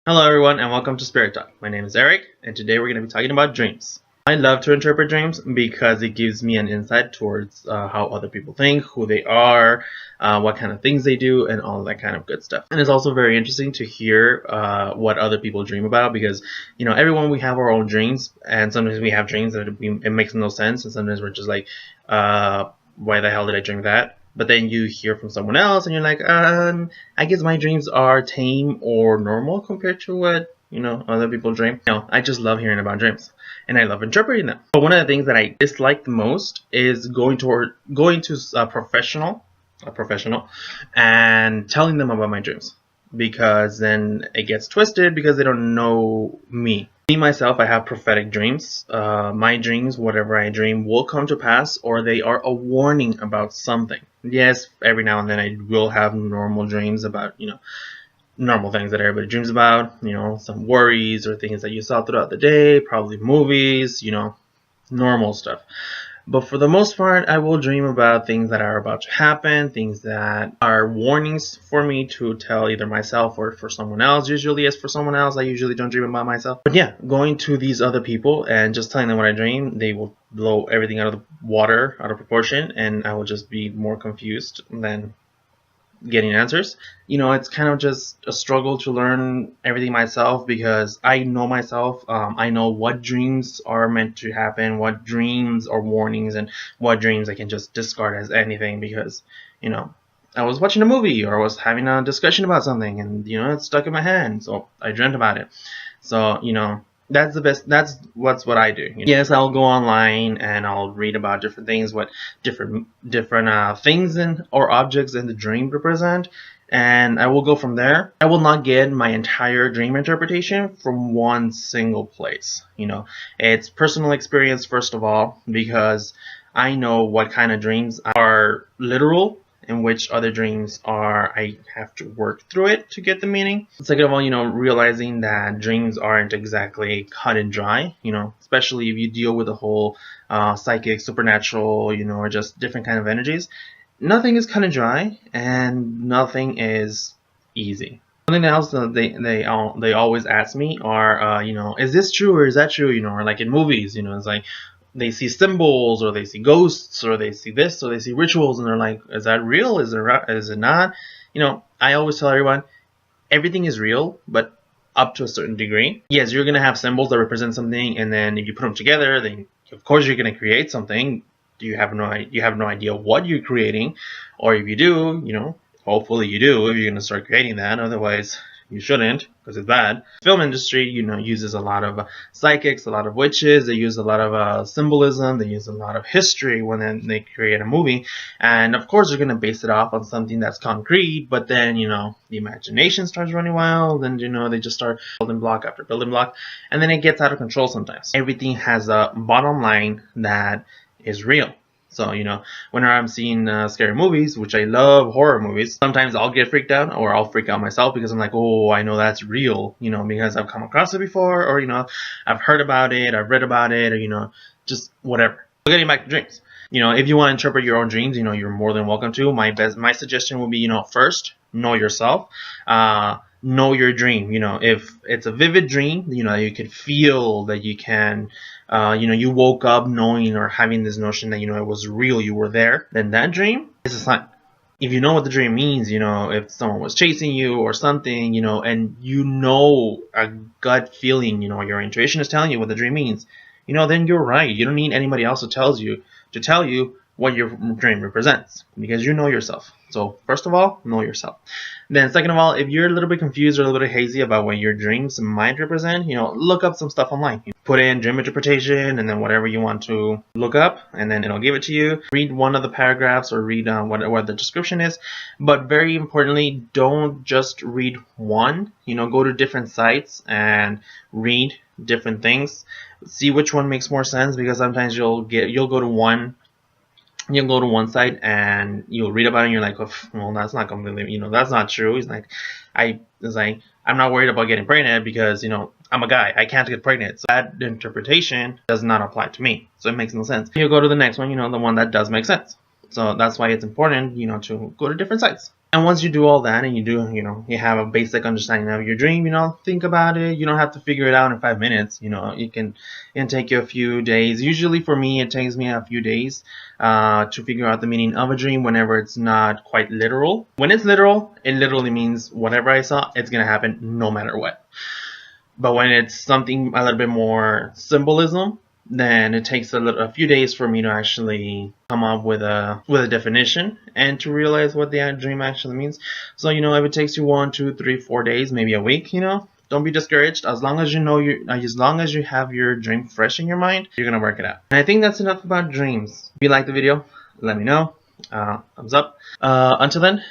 Hello everyone and welcome to Spirit Talk. My name is Eric and today we're going to be talking about dreams. I love to interpret dreams because it gives me an insight towards how other people think, who they are, what kind of things they do, and all that kind of good stuff. And it's also very interesting to hear what other people dream about because, everyone we have our own dreams, and sometimes we have dreams that it makes no sense, and sometimes we're just like, why the hell did I dream that? But then you hear from someone else and you're like, I guess my dreams are tame or normal compared to what, other people dream. I just love hearing about dreams and I love interpreting them. But one of the things that I dislike the most is going to a professional and telling them about my dreams, because then it gets twisted because they don't know me. Me, myself, I have prophetic dreams. My dreams, whatever I dream, will come to pass, or they are a warning about something. Yes, every now and then I will have normal dreams about, normal things that everybody dreams about, some worries or things that you saw throughout the day, probably movies, normal stuff. But for the most part, I will dream about things that are about to happen, things that are warnings for me to tell either myself or for someone else. Usually it's for someone else. I usually don't dream about myself. But yeah, going to these other people and just telling them what I dream, they will blow everything out of the water, out of proportion, and I will just be more confused than getting answers. It's kind of just a struggle to learn everything myself because I know myself. I know what dreams are meant to happen, what dreams are warnings, and what dreams I can just discard as anything because, I was watching a movie or I was having a discussion about something and, it stuck in my head. So I dreamt about it. So, that's the best. That's what I do. Yes, I'll go online and I'll read about different things, what different things or objects in the dream represent, and I will go from there. I will not get my entire dream interpretation from one single place. It's personal experience first of all, because I know what kind of dreams are literal and which other dreams are I have to work through it to get the meaning. Second of all, realizing that dreams aren't exactly cut and dry, especially if you deal with the whole psychic, supernatural, or just different kind of energies. Nothing is cut and dry and nothing is easy. Something else that they always ask me are, is this true or is that true? Or like in movies, it's like, they see symbols or they see ghosts or they see this or they see rituals and they're like, is that real? Is it not? I always tell everyone, everything is real, but up to a certain degree. Yes, you're going to have symbols that represent something, and then if you put them together, then of course you're going to create something. You have no idea what you're creating, or if you do, hopefully you do if you're going to start creating that. Otherwise, you shouldn't, because it's bad. Film industry, uses a lot of psychics, a lot of witches. They use a lot of symbolism. They use a lot of history when they create a movie. And of course, they're going to base it off on something that's concrete. But then, the imagination starts running wild. And, they just start building block after building block. And then it gets out of control sometimes. Everything has a bottom line that is real. So, whenever I'm seeing scary movies, which I love horror movies, sometimes I'll get freaked out or I'll freak out myself because I'm like, oh, I know that's real, because I've come across it before, or, I've heard about it, I've read about it, or, just whatever. So getting back to dreams, if you want to interpret your own dreams, you're more than welcome to. My suggestion would be, first, know yourself. Know your dream. If it's a vivid dream, you can feel that you can, you woke up knowing or having this notion that, it was real, you were there, then that dream is a sign. If you know what the dream means, if someone was chasing you or something, and a gut feeling, your intuition is telling you what the dream means, then you're right. You don't need anybody else to tell you what your dream represents, because you know yourself. So first of all, know yourself. Then second of all, if you're a little bit confused or a little bit hazy about what your dreams might represent, look up some stuff online. Put in dream interpretation and then whatever you want to look up, and then it'll give it to you. Read one of the paragraphs or read what the description is. But very importantly, don't just read one. Go to different sites and read different things. See which one makes more sense, because sometimes you'll go to one site and you'll read about it and you're like, oh, well, that's not completely, that's not true. It's like, I'm not worried about getting pregnant because, I'm a guy. I can't get pregnant. So that interpretation does not apply to me. So it makes no sense. You go to the next one, the one that does make sense. So that's why it's important, to go to different sites. And once you do all that and you do, you have a basic understanding of your dream, think about it. You don't have to figure it out in 5 minutes. It can take you a few days. Usually for me, it takes me a few days to figure out the meaning of a dream whenever it's not quite literal. When it's literal, it literally means whatever I saw, it's going to happen no matter what. But when it's something a little bit more symbolism, then it takes a few days for me to actually come up with a definition and to realize what the dream actually means. So if it takes you 1, 2, 3, 4 days, maybe a week, don't be discouraged. As long as as long as you have your dream fresh in your mind, you're gonna work it out. And I think that's enough about dreams. If you like the video, let me know. Thumbs up. Until then,